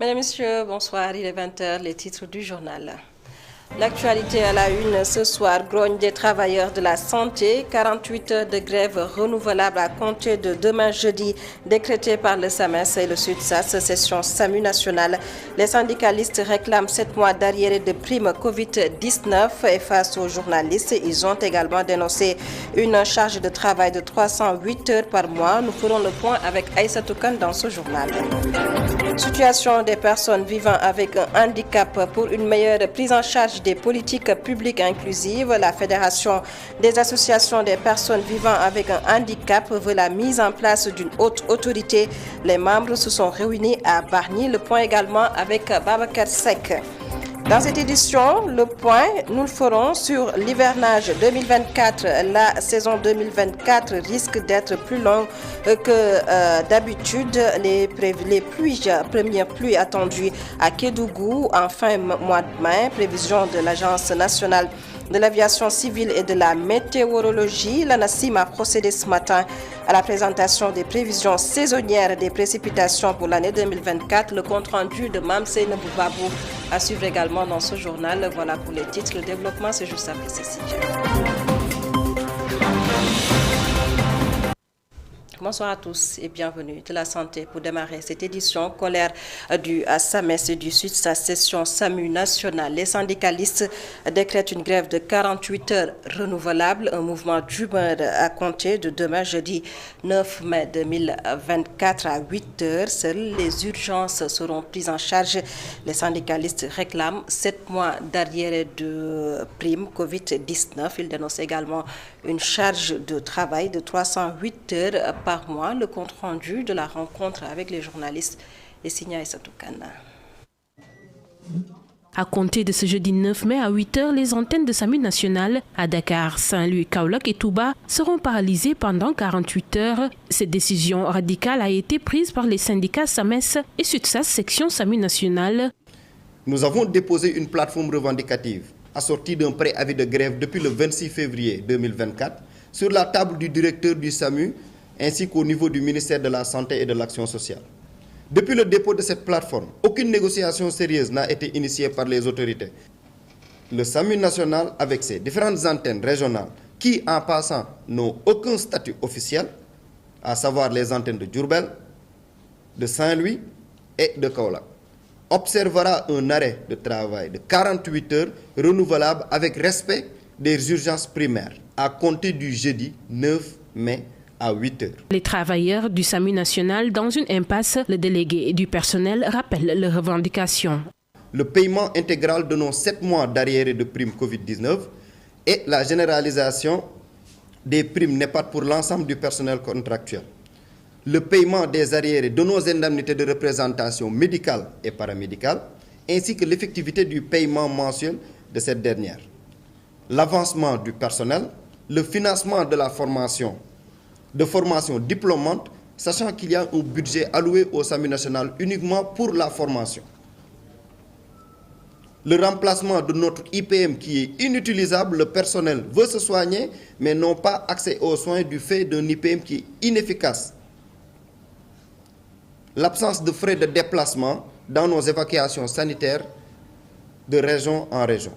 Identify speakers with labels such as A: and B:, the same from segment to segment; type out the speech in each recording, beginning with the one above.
A: Mesdames, Messieurs, bonsoir. Il est 20h, les titres du journal. L'actualité à la une ce soir, grogne des travailleurs de la santé, 48 heures de grève renouvelable à compter de demain jeudi, décrétée par le SAMES et le SUTSAS, session SAMU nationale. Les syndicalistes réclament 7 mois d'arriérés de prime Covid-19 et face aux journalistes, ils ont également dénoncé une charge de travail de 308 heures par mois. Nous ferons le point avec Aïssa Toukan dans ce journal. Situation des personnes vivant avec un handicap pour une meilleure prise en charge des politiques publiques inclusives. La Fédération des associations des personnes vivant avec un handicap veut la mise en place d'une haute autorité. Les membres se sont réunis à Bargny. Le point également avec Babacar Sek. Dans cette édition, le point, nous le ferons sur l'hivernage 2024. La saison 2024 risque d'être plus longue que d'habitude. Les premières pluies attendues à Kédougou en fin mois de mai. Prévision de l'Agence nationale de l'aviation civile et de la météorologie. L'ANACIM a procédé ce matin à la présentation des prévisions saisonnières des précipitations pour l'année 2024. Le compte-rendu de Mamsey Neboubabou à suivre également dans ce journal. Voilà pour les titres. Le développement, c'est juste après ceci. Bonsoir à tous et bienvenue de la santé pour démarrer cette édition. Colère du SAMES et du SUTSAS, session SAMU nationale. Les syndicalistes décrètent une grève de 48 heures renouvelable, un mouvement d'humeur à compter de demain jeudi 9 mai 2024 à 8 heures. Seules les urgences seront prises en charge. Les syndicalistes réclament 7 mois d'arriérés de prime Covid-19. Ils dénoncent également une charge de travail de 308 heures par mois. Le compte-rendu de la rencontre avec les journalistes est signé Aïssa Toukan.
B: À compter de ce jeudi 9 mai à 8 heures, les antennes de SAMU nationale à Dakar, Saint-Louis, Kaolack et Touba seront paralysées pendant 48 heures. Cette décision radicale a été prise par les syndicats SAMES et SUTSAS, section SAMU nationale.
C: Nous avons déposé une plateforme revendicative assortie d'un préavis de grève depuis le 26 février 2024 sur la table du directeur du SAMU ainsi qu'au niveau du ministère de la Santé et de l'Action sociale. Depuis le dépôt de cette plateforme, aucune négociation sérieuse n'a été initiée par les autorités. Le SAMU national, avec ses différentes antennes régionales qui, en passant, n'ont aucun statut officiel, à savoir les antennes de Diourbel, de Saint-Louis et de Kaolack, observera un arrêt de travail de 48 heures renouvelable avec respect des urgences primaires à compter du jeudi 9 mai à 8 heures.
B: Les travailleurs du SAMU national dans une impasse, le délégué du personnel rappelle leurs revendications.
C: Le paiement intégral de nos 7 mois d'arriérés de primes Covid-19 et la généralisation des primes NEPAD pour l'ensemble du personnel contractuel. Le paiement des arriérés de nos indemnités de représentation médicale et paramédicale, ainsi que l'effectivité du paiement mensuel de cette dernière. L'avancement du personnel, le financement de la formation diplômante, sachant qu'il y a un budget alloué au SAMU national uniquement pour la formation. Le remplacement de notre IPM qui est inutilisable, le personnel veut se soigner, mais n'ont pas accès aux soins du fait d'un IPM qui est inefficace. L'absence de frais de déplacement dans nos évacuations sanitaires de région en région.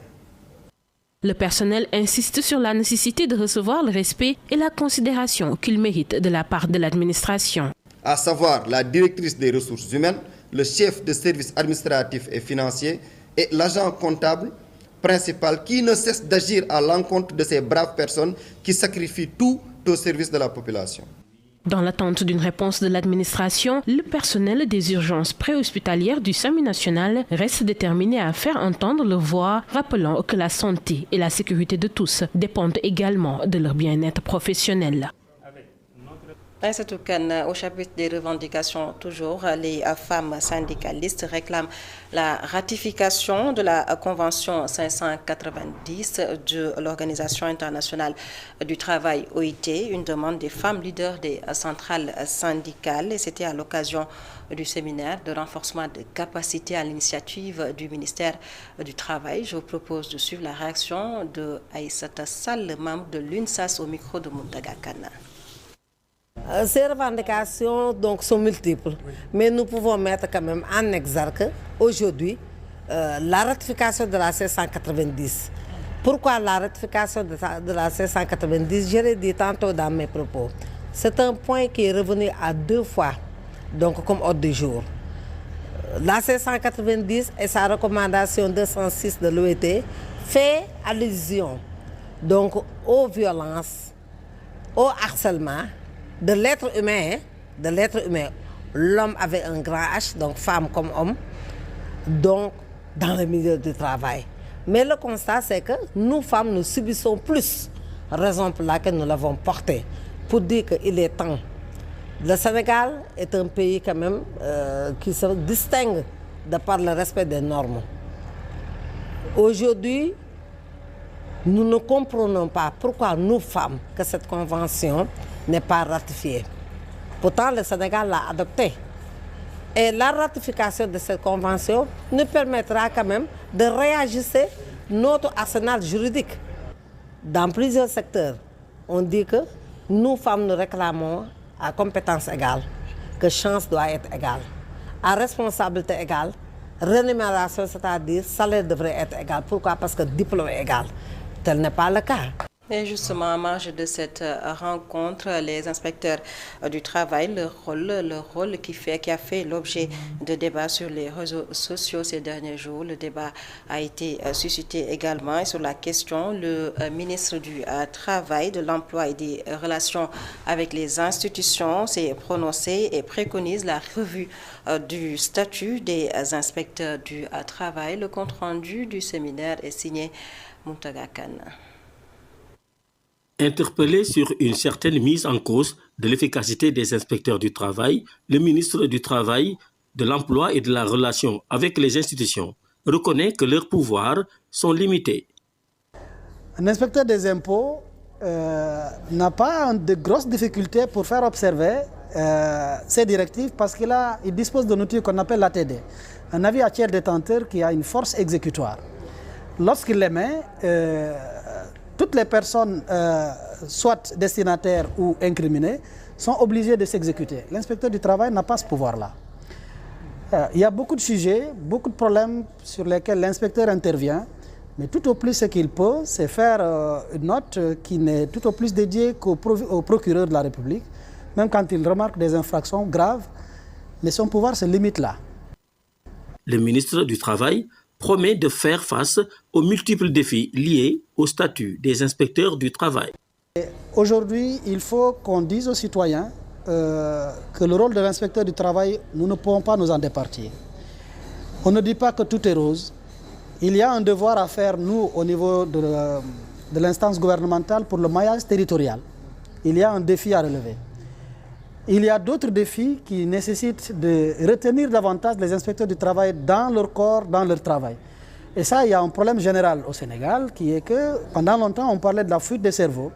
B: Le personnel insiste sur la nécessité de recevoir le respect et la considération qu'il mérite de la part de l'administration.
C: À savoir la directrice des ressources humaines, le chef de service administratif et financier et l'agent comptable principal qui ne cesse d'agir à l'encontre de ces braves personnes qui sacrifient tout au service de la population.
B: Dans l'attente d'une réponse de l'administration, le personnel des urgences préhospitalières du SAMU national reste déterminé à faire entendre leur voix, rappelant que la santé et la sécurité de tous dépendent également de leur bien-être professionnel.
A: Aïssa Toukan, au chapitre des revendications, toujours, les femmes syndicalistes réclament la ratification de la Convention 590 de l'Organisation internationale du travail OIT, une demande des femmes leaders des centrales syndicales. Et c'était à l'occasion du séminaire de renforcement de capacité à l'initiative du ministère du Travail. Je vous propose de suivre la réaction de Aïssata Sall, membre de l'UNSAS, au micro de Muntaga Kana.
D: Ces revendications donc, sont multiples, mais nous pouvons mettre quand même en exergue aujourd'hui la ratification de la C190. Pourquoi la ratification de la C190? Je l'ai dit tantôt dans mes propos. C'est un point qui est revenu à 2 fois donc, comme ordre du jour. La C190 et sa recommandation 206 de l'OIT fait allusion donc, aux violences, au harcèlement de l'être humain. De l'être humain. L'homme avec un grand H, donc femme comme homme, donc dans le milieu du travail. Mais le constat, c'est que nous, femmes, nous subissons plus, raison pour laquelle nous l'avons porté, pour dire qu'il est temps. Le Sénégal est un pays quand même qui se distingue de par le respect des normes. Aujourd'hui, nous ne comprenons pas pourquoi nous, femmes, que cette convention n'est pas ratifiée. Pourtant, le Sénégal l'a adoptée. Et la ratification de cette convention nous permettra quand même de réajuster notre arsenal juridique. Dans plusieurs secteurs, on dit que nous, femmes, nous réclamons à compétence égale, que chance doit être égale. À responsabilité égale, rémunération, c'est-à-dire salaire devrait être égal. Pourquoi? Parce que diplôme est égal. Tel n'est pas le cas.
A: Et justement, en marge de cette rencontre, les inspecteurs du travail, le rôle qui a fait l'objet de débats sur les réseaux sociaux ces derniers jours. Le débat a été suscité également. Et sur la question, le ministre du Travail, de l'Emploi et des Relations avec les institutions s'est prononcé et préconise la revue du statut des inspecteurs du travail. Le compte-rendu du séminaire est signé Mountaga Kane.
E: Interpellé sur une certaine mise en cause de l'efficacité des inspecteurs du travail, le ministre du Travail, de l'Emploi et de la Relation avec les institutions reconnaît que leurs pouvoirs sont limités.
F: Un inspecteur des impôts n'a pas de grosses difficultés pour faire observer ces directives parce qu'il dispose d'un outil qu'on appelle l'ATD, un avis à tiers détenteur qui a une force exécutoire. Lorsqu'il l'émet, toutes les personnes, soit destinataires ou incriminées, sont obligées de s'exécuter. L'inspecteur du travail n'a pas ce pouvoir-là. Il y a beaucoup de sujets, beaucoup de problèmes sur lesquels l'inspecteur intervient, mais tout au plus ce qu'il peut, c'est faire une note qui n'est tout au plus dédiée qu'au procureur de la République, même quand il remarque des infractions graves, mais son pouvoir se limite là.
E: Le ministre du Travail promet de faire face aux multiples défis liés au statut des inspecteurs du travail.
F: Aujourd'hui, il faut qu'on dise aux citoyens que le rôle de l'inspecteur du travail, nous ne pouvons pas nous en départir. On ne dit pas que tout est rose. Il y a un devoir à faire, nous, au niveau de l'instance gouvernementale pour le maillage territorial. Il y a un défi à relever. Il y a d'autres défis qui nécessitent de retenir davantage les inspecteurs du travail dans leur corps, dans leur travail. Et ça, il y a un problème général au Sénégal qui est que pendant longtemps, on parlait de la fuite des cerveaux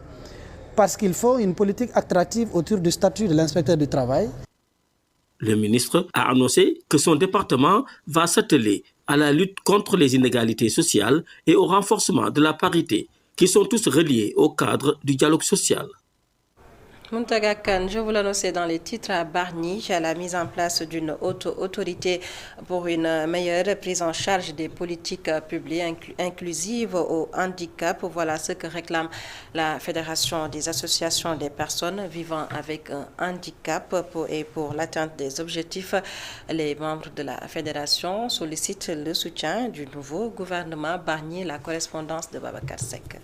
F: parce qu'il faut une politique attractive autour du statut de l'inspecteur du travail.
E: Le ministre a annoncé que son département va s'atteler à la lutte contre les inégalités sociales et au renforcement de la parité, qui sont tous reliés au cadre du dialogue social.
A: Mountaga Kane, je vous l'annonçais dans les titres à Bargny, à la mise en place d'une haute autorité pour une meilleure prise en charge des politiques publiques inclusives au handicap. Voilà ce que réclame la Fédération des associations des personnes vivant avec un handicap pour l'atteinte des objectifs. Les membres de la Fédération sollicitent le soutien du nouveau gouvernement. Bargny, la correspondance de Babacar Seck.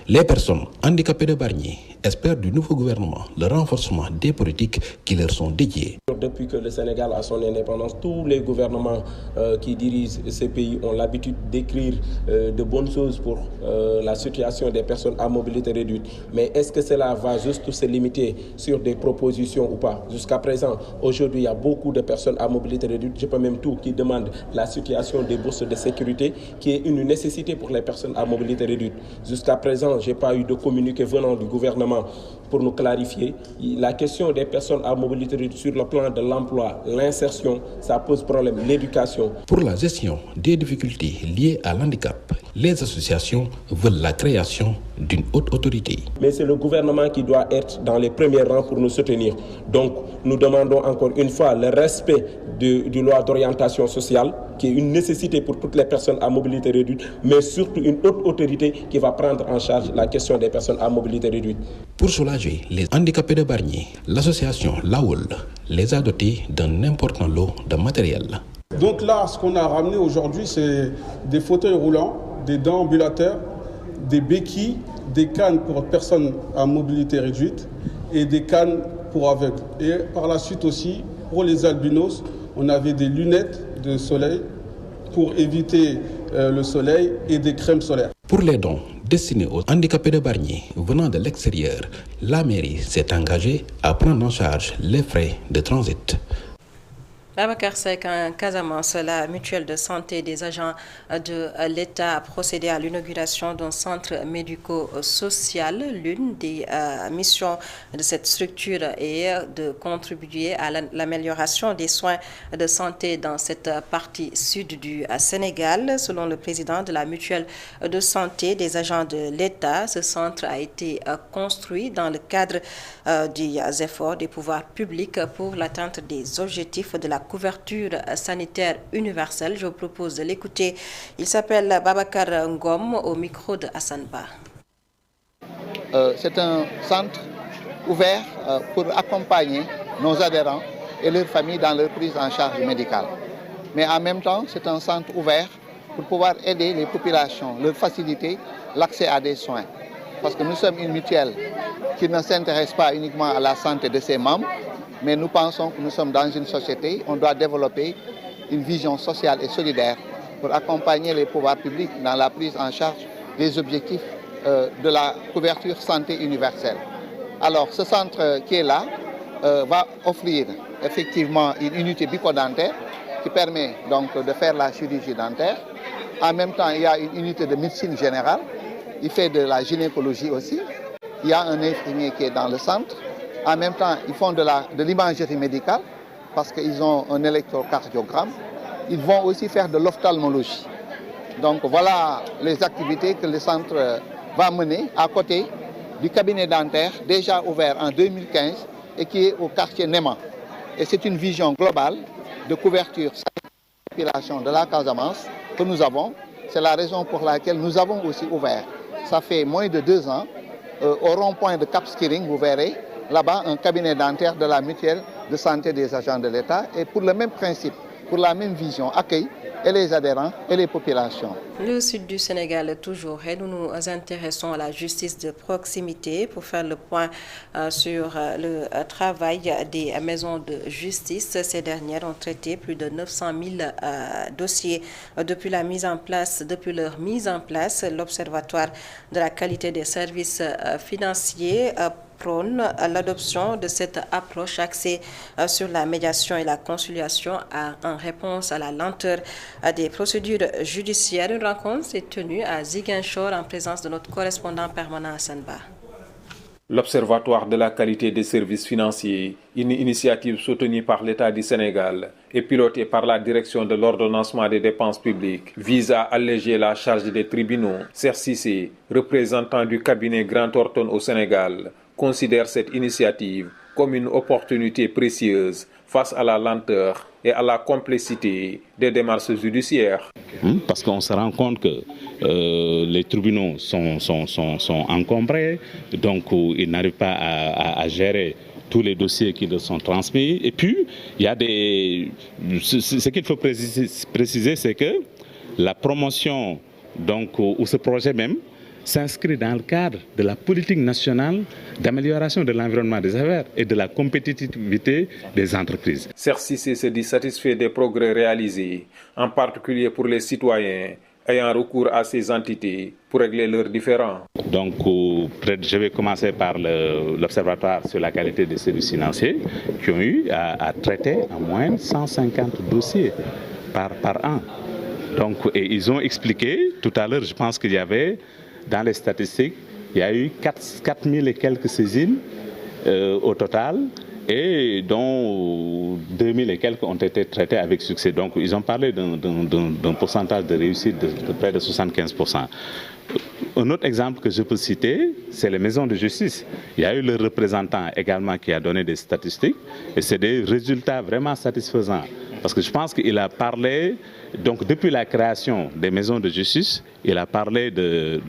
G: Les personnes handicapées de Bargny espèrent du nouveau gouvernement le renforcement des politiques qui leur sont dédiées.
H: Depuis que le Sénégal a son indépendance, tous les gouvernements qui dirigent ces pays ont l'habitude d'écrire de bonnes choses pour la situation des personnes à mobilité réduite. Mais est-ce que cela va juste se limiter sur des propositions ou pas? Jusqu'à présent, aujourd'hui, il y a beaucoup de personnes à mobilité réduite, je peux même tout, qui demandent la situation des bourses de sécurité, qui est une nécessité pour les personnes à mobilité réduite. Jusqu'à présent, je n'ai pas eu de communiqué venant du gouvernement pour nous clarifier. La question des personnes à mobilité réduite sur le plan de l'emploi, l'insertion, ça pose problème, l'éducation.
G: Pour la gestion des difficultés liées à l'handicap, les associations veulent la création d'une haute autorité.
H: Mais c'est le gouvernement qui doit être dans les premiers rangs pour nous soutenir. Donc, nous demandons encore une fois le respect du loi d'orientation sociale, qui est une nécessité pour toutes les personnes à mobilité réduite, mais surtout une haute autorité qui va prendre en charge la question des personnes à mobilité réduite.
G: Pour soulager les handicapés de Bargny, l'association Laoul les a dotés d'un important lot de matériel.
I: Donc là, ce qu'on a ramené aujourd'hui, c'est des fauteuils roulants, des déambulateurs, des béquilles, des cannes pour personnes à mobilité réduite et des cannes pour aveugles. Et par la suite aussi, pour les albinos, on avait des lunettes de soleil pour éviter le soleil et des crèmes solaires.
G: Pour les dons destinés aux handicapés de Bargny venant de l'extérieur, la mairie s'est engagée à prendre en charge les frais de transit.
A: Babacar Seck, en Casamance, la mutuelle de santé des agents de l'État a procédé à l'inauguration d'un centre médico-social. L'une des missions de cette structure est de contribuer à l'amélioration des soins de santé dans cette partie sud du Sénégal. Selon le président de la mutuelle de santé des agents de l'État, ce centre a été construit dans le cadre des efforts des pouvoirs publics pour l'atteinte des objectifs de la couverture sanitaire universelle. Je vous propose de l'écouter. Il s'appelle Babacar Ngom au micro de Hassan Ba.
J: C'est un centre ouvert pour accompagner nos adhérents et leurs familles dans leur prise en charge médicale. Mais en même temps, c'est un centre ouvert pour pouvoir aider les populations, leur faciliter l'accès à des soins. Parce que nous sommes une mutuelle qui ne s'intéresse pas uniquement à la santé de ses membres, mais nous pensons que nous sommes dans une société, on doit développer une vision sociale et solidaire pour accompagner les pouvoirs publics dans la prise en charge des objectifs de la couverture santé universelle. Alors ce centre qui est là va offrir effectivement une unité bucco-dentaire qui permet donc de faire la chirurgie dentaire. En même temps, il y a une unité de médecine générale, il fait de la gynécologie aussi. Il y a un infirmier qui est dans le centre. En même temps, ils font de l'imagerie médicale parce qu'ils ont un électrocardiogramme. Ils vont aussi faire de l'ophtalmologie. Donc voilà les activités que le centre va mener à côté du cabinet dentaire déjà ouvert en 2015 et qui est au quartier Néma. Et c'est une vision globale de couverture sanitaire de la population de la Casamance que nous avons. C'est la raison pour laquelle nous avons aussi ouvert, ça fait moins de 2 ans, au rond-point de Cap Skirring, vous verrez, là-bas, un cabinet dentaire de la mutuelle de santé des agents de l'État. Et pour le même principe, pour la même vision, accueille et les adhérents et les populations.
A: Le sud du Sénégal toujours, et nous nous intéressons à la justice de proximité pour faire le point sur le travail des maisons de justice. Ces dernières ont traité plus de 900 000 dossiers depuis leur mise en place. L'Observatoire de la qualité des services financiers prône l'adoption de cette approche axée sur la médiation et la conciliation en réponse à la lenteur des procédures judiciaires. Une rencontre s'est tenue à Ziguinchor en présence de notre correspondant permanent à Sanba.
K: L'Observatoire de la qualité des services financiers, une initiative soutenue par l'État du Sénégal et pilotée par la direction de l'ordonnancement des dépenses publiques, vise à alléger la charge des tribunaux. Serre Cissé, représentant du cabinet Grant Thornton au Sénégal, considère cette initiative comme une opportunité précieuse face à la lenteur et à la complexité des démarches judiciaires.
L: Parce qu'on se rend compte que les tribunaux sont encombrés, donc ils n'arrivent pas à gérer tous les dossiers qui leur sont transmis. Et puis, il y a ce qu'il faut préciser, c'est que la promotion, donc, ou ce projet même, s'inscrit dans le cadre de la politique nationale d'amélioration de l'environnement des affaires et de la compétitivité des entreprises.
K: Serre Cissé se dit satisfait des progrès réalisés, en particulier pour les citoyens ayant recours à ces entités pour régler leurs différends.
L: Donc, je vais commencer par l'Observatoire sur la qualité des services financiers qui ont eu à traiter en moyenne 150 dossiers par an. Donc, et ils ont expliqué, tout à l'heure, je pense qu'il y avait dans les statistiques il y a eu 4000 et quelques saisines au total, et dont 2000 et quelques ont été traités avec succès. Donc ils ont parlé d'un pourcentage de réussite de près de 75%. Un autre exemple que je peux citer, c'est les maisons de justice. Il y a eu le représentant également qui a donné des statistiques, et c'est des résultats vraiment satisfaisants. Parce que je pense qu'il a parlé, donc depuis la création des maisons de justice, il a parlé de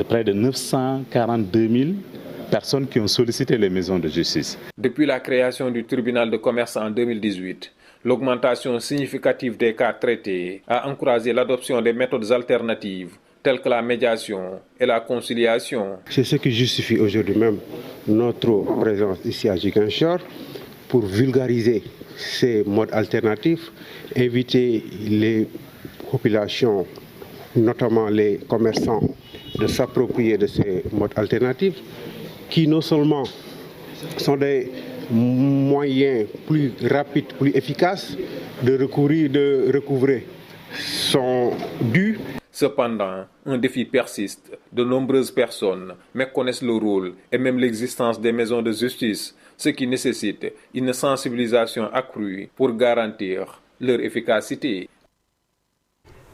L: près de 942 000 personnes qui ont sollicité les maisons de justice.
K: Depuis la création du tribunal de commerce en 2018, l'augmentation significative des cas traités a encouragé l'adoption des méthodes alternatives telles que la médiation et la conciliation.
M: C'est ce qui justifie aujourd'hui même notre présence ici à Ziguinchor pour vulgariser ces modes alternatifs, inviter les populations, notamment les commerçants, de s'approprier de ces modes alternatifs qui non seulement sont des moyens plus rapides, plus efficaces de recouvrer son dû.
K: Cependant, un défi persiste. De nombreuses personnes méconnaissent le rôle et même l'existence des maisons de justice, ce qui nécessite une sensibilisation accrue pour garantir leur efficacité.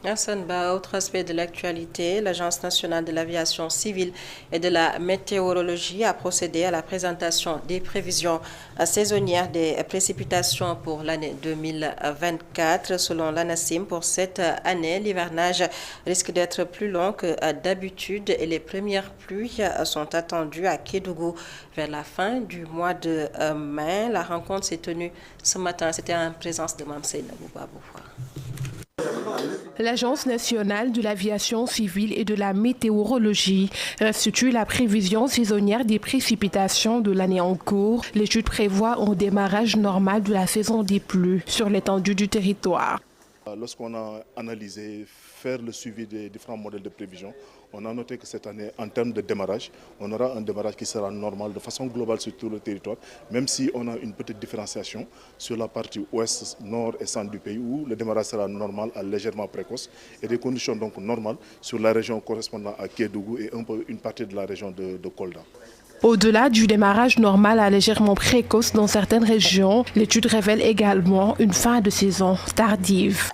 A: Hassan Ba, autre aspect de l'actualité, l'Agence nationale de l'aviation civile et de la météorologie a procédé à la présentation des prévisions saisonnières des précipitations pour l'année 2024. Selon l'ANACIM, pour cette année, l'hivernage risque d'être plus long que d'habitude et les premières pluies sont attendues à Kédougou vers la fin du mois de mai. La rencontre s'est tenue ce matin, c'était en présence de Mamsey Naboubabou.
B: L'Agence nationale de l'aviation civile et de la météorologie restitue la prévision saisonnière des précipitations de l'année en cours. L'étude prévoit un démarrage normal de la saison des pluies sur l'étendue du territoire.
N: Lorsqu'on a analysé, faire le suivi des différents modèles de prévision, on a noté que cette année, en termes de démarrage, on aura un démarrage qui sera normal de façon globale sur tout le territoire, même si on a une petite différenciation sur la partie ouest, nord et centre du pays, où le démarrage sera normal à légèrement précoce, et des conditions donc normales sur la région correspondant à Kédougou et une partie de la région de Kolda.
B: Au-delà du démarrage normal à légèrement précoce dans certaines régions, l'étude révèle également une fin de saison tardive.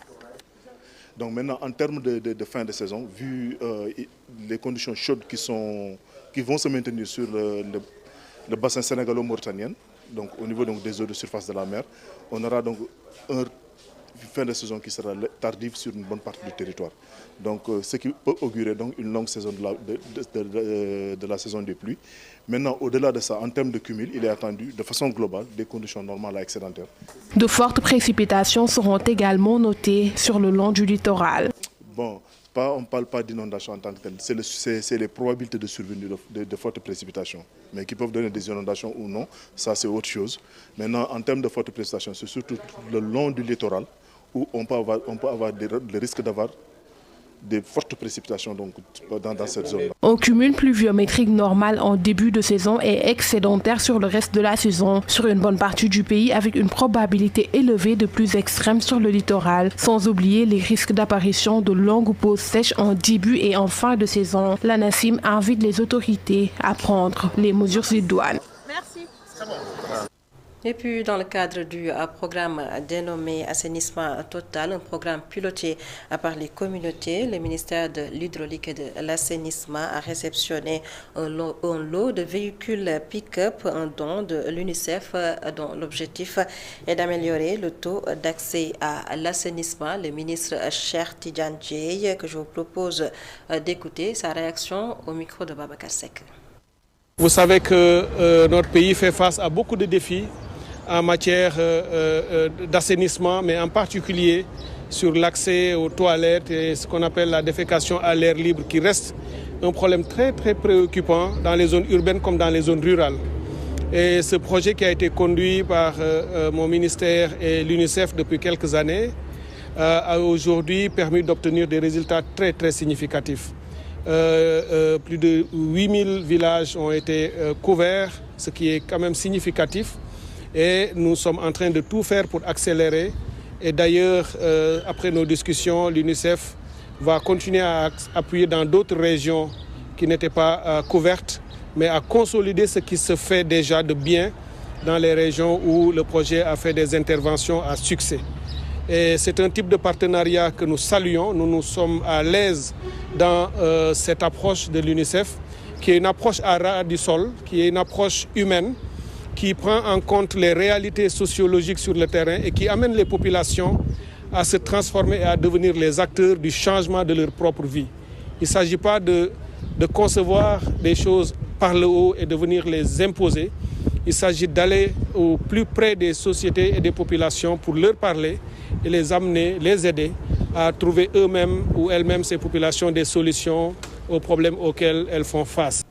N: Donc maintenant, en termes de fin de saison, vu les conditions chaudes qui vont se maintenir sur le bassin sénégalo-mauritanien, donc au niveau donc, des eaux de surface de la mer, on aura donc une fin de saison qui sera tardive sur une bonne partie du territoire. Donc ce qui peut augurer donc une longue saison de la saison des pluies. Maintenant, au-delà de ça, en termes de cumul, il est attendu de façon globale des conditions normales à excédentaires.
B: De fortes précipitations seront également notées sur le long du littoral.
N: Bon, on ne parle pas d'inondation en tant que telle, c'est les probabilités de survenue de fortes précipitations. Mais qui peuvent donner des inondations ou non, ça c'est autre chose. Maintenant, en termes de fortes précipitations, c'est surtout le long du littoral où on peut avoir le risque d'avoir des fortes précipitations donc, dans cette zone-là.
B: Un cumul pluviométrique normal en début de saison est excédentaire sur le reste de la saison, sur une bonne partie du pays avec une probabilité élevée de pluies extrêmes sur le littoral, sans oublier les risques d'apparition de longues pauses sèches en début et en fin de saison. L'ANACIM invite les autorités à prendre les mesures idoines.
A: Merci. Et puis, dans le cadre du programme dénommé Assainissement Total, un programme piloté par les communautés, le ministère de l'Hydraulique et de l'Assainissement a réceptionné un lot de véhicules pick-up, un don de l'UNICEF dont l'objectif est d'améliorer le taux d'accès à l'assainissement. Le ministre Cheikh Tidiane Dièye, que je vous propose d'écouter sa réaction au micro de Babacar Seck.
H: Vous savez que notre pays fait face à beaucoup de défis en matière d'assainissement, mais en particulier sur l'accès aux toilettes et ce qu'on appelle la défécation à l'air libre, qui reste un problème très très préoccupant dans les zones urbaines comme dans les zones rurales. Et ce projet qui a été conduit par mon ministère et l'UNICEF depuis quelques années a aujourd'hui permis d'obtenir des résultats très très significatifs. Plus de 8000 villages ont été couverts, ce qui est quand même significatif. Et nous sommes en train de tout faire pour accélérer. Et d'ailleurs, après nos discussions, l'UNICEF
I: va continuer à appuyer dans d'autres régions qui n'étaient pas couvertes, mais à consolider ce qui se fait déjà de bien dans les régions où le projet a fait des interventions à succès. Et c'est un type de partenariat que nous saluons. Nous sommes à l'aise dans cette approche de l'UNICEF, qui est une approche à ras du sol, qui est une approche humaine, qui prend en compte les réalités sociologiques sur le terrain et qui amène les populations à se transformer et à devenir les acteurs du changement de leur propre vie. Il ne s'agit pas de concevoir des choses par le haut et de venir les imposer. Il s'agit d'aller au plus près des sociétés et des populations pour leur parler et les amener, les aider à trouver eux-mêmes ou elles-mêmes, ces populations, des solutions aux problèmes auxquels elles font face.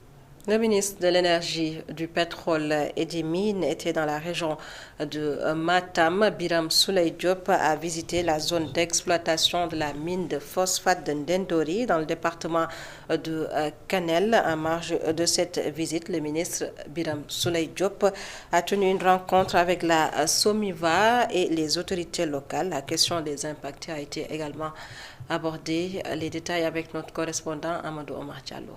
A: Le ministre de l'Énergie, du Pétrole et des Mines était dans la région de Matam. Biram Souleye Diop a visité la zone d'exploitation de la mine de phosphate de Ndendori dans le département de Kanel. En marge de cette visite, le ministre Biram Souleye Diop a tenu une rencontre avec la SOMIVA et les autorités locales. La question des impactés a été également abordée. Les détails avec notre correspondant Amadou Omar Diallo.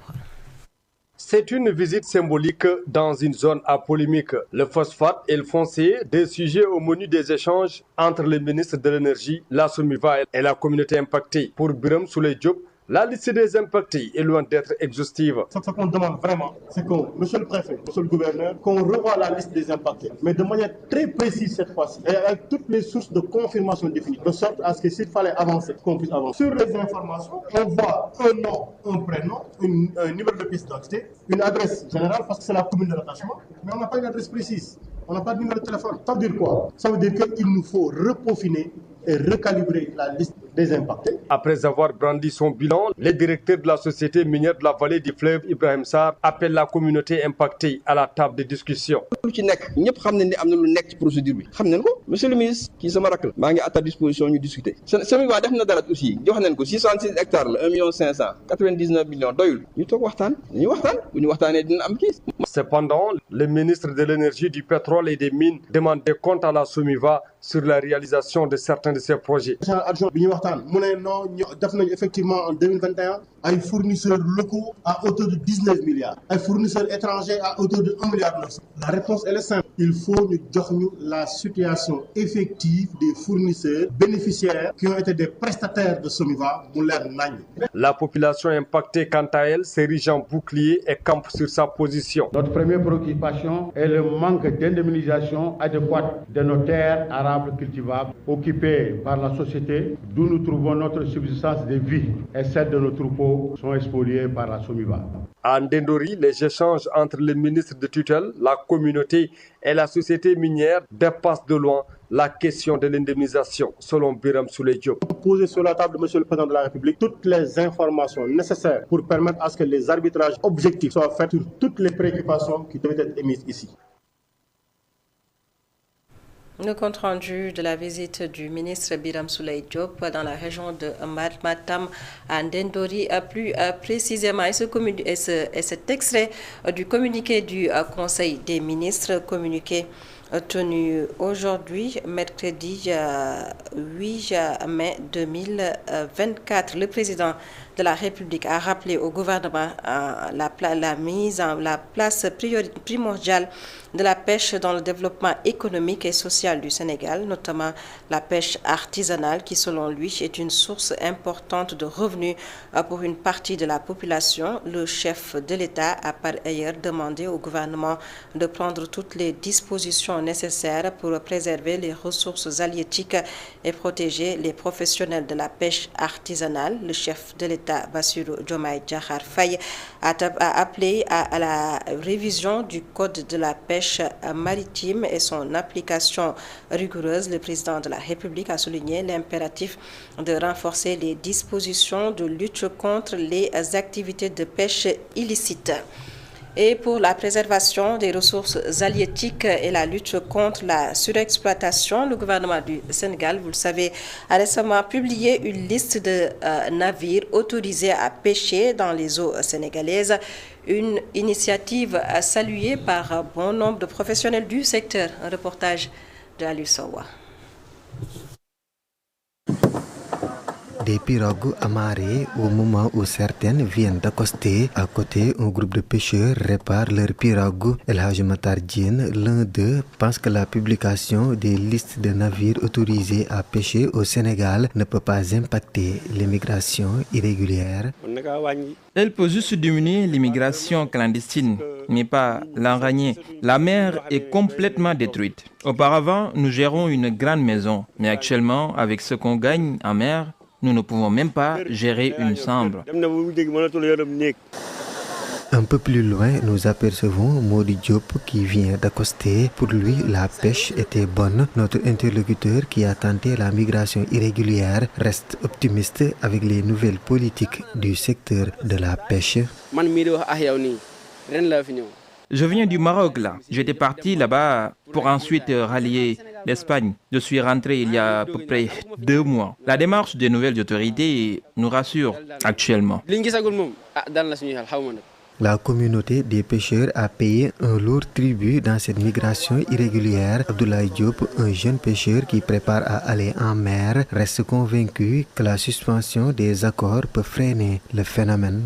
O: C'est une visite symbolique dans une zone à polémique. Le phosphate et le foncier, des sujets au menu des échanges entre le ministre de l'Énergie, la SOMIVA et la communauté impactée. Pour Biram Souleye Diop, la liste des impactés est loin d'être exhaustive.
P: Ce qu'on demande vraiment, c'est que, monsieur le préfet, monsieur le gouverneur, qu'on revoie la liste des impactés, mais de manière très précise cette fois-ci, et avec toutes les sources de confirmation définies, de sorte à ce que s'il fallait avancer, qu'on puisse avancer. Sur les informations, on voit un nom, un prénom, un numéro de pièce d'identité, une adresse générale, parce que c'est la commune de l'attachement, mais on n'a pas une adresse précise. On n'a pas de numéro de téléphone. Ça veut dire quoi? Ça veut dire qu'il nous faut repeaufiner et recalibrer la liste des impactés.
O: Après avoir brandi son bilan, le directeur de la société minière de la vallée du fleuve, Ibrahim Sarr, appelle la communauté impactée à la table de discussion.
Q: Monsieur le ministre, qui se marque, je suis à ta disposition de discuter. SOMIVA def na dara aussi, jox nañ ko 606 hectares la 1 500 99 millions doyul. Ñu tok waxtaan, ñu waxtaan, bu ñu waxtaanee dina am kii.
O: Cependant, le ministre de l'Énergie, du Pétrole et des Mines demande des comptes à la SOMIVA sur la réalisation de certains de ces projets.
P: Effectivement, en 2021, ay fournisseurs locaux à hauteur de 19 milliards, ay fournisseurs étrangers à hauteur de 1 milliard. La réponse elle est simple. Il faut nous donner la situation effective des fournisseurs bénéficiaires qui ont été des prestataires de SOMIVA.
O: La population impactée, quant à elle, s'érige en bouclier et campe sur sa position.
R: Notre première préoccupation est le manque d'indemnisation adéquate de nos terres arables cultivables occupées par la société, d'où nous trouvons notre subsistance de vie, et celle de nos troupeaux sont spoliées par la SOMIVA.
O: À Ndendori, les échanges entre le ministre de tutelle, la communauté et la société minière dépassent de loin la question de l'indemnisation, selon Biram Souleye Diop.
P: Poser sur la table, monsieur le président de la République, toutes les informations nécessaires pour permettre à ce que les arbitrages objectifs soient faits sur toutes les préoccupations qui doivent être émises ici.
A: Le compte-rendu de la visite du ministre Biram Souleye Diop dans la région de Matam à Ndendori, plus précisément, et cet extrait du communiqué du Conseil des ministres, communiqué tenu aujourd'hui, mercredi 8 mai 2024. Le président de la République a rappelé au gouvernement la mise en la place primordiale de la pêche dans le développement économique et social du Sénégal, notamment la pêche artisanale qui, selon lui, est une source importante de revenus pour une partie de la population. Le chef de l'État a par ailleurs demandé au gouvernement de prendre toutes les dispositions nécessaires pour préserver les ressources halieutiques et protéger les professionnels de la pêche artisanale. Le chef de l'État, Bassirou Diomaye Diakhar Faye, a appelé à la révision du code de la pêche maritime et son application rigoureuse. Le président de la République a souligné l'impératif de renforcer les dispositions de lutte contre les activités de pêche illicites. Et pour la préservation des ressources halieutiques et la lutte contre la surexploitation, le gouvernement du Sénégal, vous le savez, a récemment publié une liste de navires autorisés à pêcher dans les eaux sénégalaises. Une initiative saluée par bon nombre de professionnels du secteur. Un reportage de Aliou Sowa.
S: des pirogues amarrées au moment où certaines viennent d'accoster. À côté, un groupe de pêcheurs répare leurs pirogues. El Hadj Matar Diène, l'un d'eux, pense que la publication des listes de navires autorisés à pêcher au Sénégal ne peut pas impacter l'immigration irrégulière.
T: Elle peut juste diminuer l'immigration clandestine, mais pas l'enragner. La mer est complètement détruite. Auparavant, nous gérons une grande maison, mais actuellement, avec ce qu'on gagne en mer, nous ne pouvons même pas gérer une chambre.
S: Un peu plus loin, nous apercevons Modi Diop qui vient d'accoster. Pour lui, la pêche était bonne. Notre interlocuteur qui a tenté la migration irrégulière reste optimiste avec les nouvelles politiques du secteur de la pêche.
T: Je viens du Maroc là. J'étais parti là-bas pour ensuite rallier l'Espagne. Je suis rentré il y a à peu près 2 mois. La démarche des nouvelles autorités nous rassure actuellement.
S: La communauté des pêcheurs a payé un lourd tribut dans cette migration irrégulière. Abdoulaye Diop, un jeune pêcheur qui prépare à aller en mer, reste convaincu que la suspension des accords peut freiner le phénomène.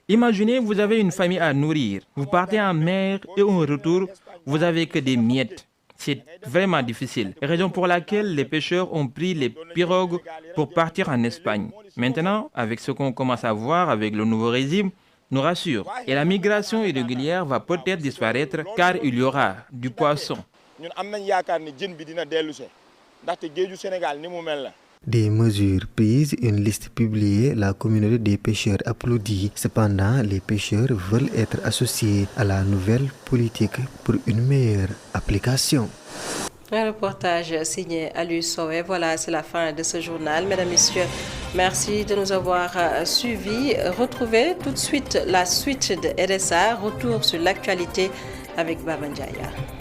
T: Imaginez, vous avez une famille à nourrir. Vous partez en mer et au retour, vous n'avez que des miettes. C'est vraiment difficile. Raison pour laquelle les pêcheurs ont pris les pirogues pour partir en Espagne. Maintenant, avec ce qu'on commence à voir avec le nouveau régime, nous rassure. Et la migration irrégulière va peut-être disparaître car il y aura du poisson.
S: Des mesures prises, une liste publiée, la communauté des pêcheurs applaudit. Cependant, les pêcheurs veulent être associés à la nouvelle politique pour une meilleure application.
A: Un reportage signé Aliou Sowe. Voilà, c'est la fin de ce journal. Mesdames, Messieurs, merci de nous avoir suivis. Retrouvez tout de suite la suite de RSA. Retour sur l'actualité avec Baba Ndiaye.